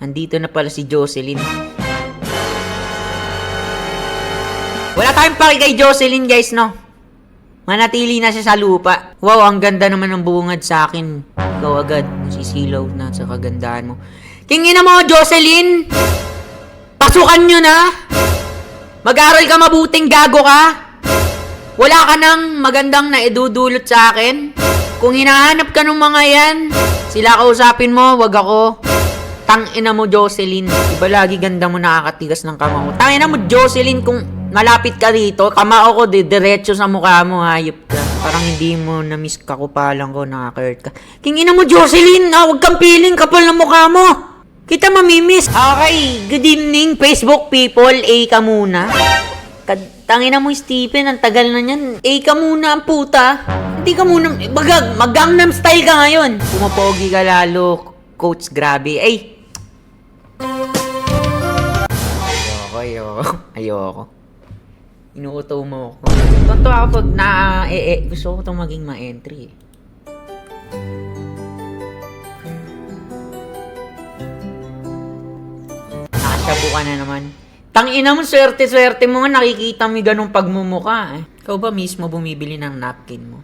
Nandito na pala si Jocelyn. Wala tayong paki kay Jocelyn, guys, no? Manatili na siya sa lupa. Wow, ang ganda naman ng bungad sa akin. Ikaw agad, nasisilaw na sa kagandahan mo. Kingina mo, Jocelyn! Pasukan nyo na! Mag-aral ka mabuting, gago ka! Wala ka nang magandang naidudulot sa akin. Kung hinahanap ka ng mga yan, sila kausapin mo, wag ako. Tangina mo, Jocelyn. Iba lagi ganda mo, nakakatigas ng kamao. Tangina mo, Jocelyn, kung malapit ka rito, kamao ko, diretso sa mukha mo, hayop ka. Parang hindi mo na-miss kakupalan ko, nakaka-hurt ka. Kingina mo, Jocelyn, huwag kang piling, kapal ng mukha mo. Kita mamimiss. Okay, good evening, Facebook people. A ka muna. Tangina mo, Stephen, ang tagal na niyan. A ka muna, ang puta. Hindi ka muna, mag-Gangnam Style ka ngayon. Pumapogi ka lalo, coach, grabe. Ay! Ayoko. Inuuto mo ako. Tonto ako pag gusto ko itong maging ma-entry. Nakasyabu ka na naman. Tangina mo, swerte mo nga nakikita mo ganong pagmumuka. Ikaw ba mismo bumibili ng napkin mo?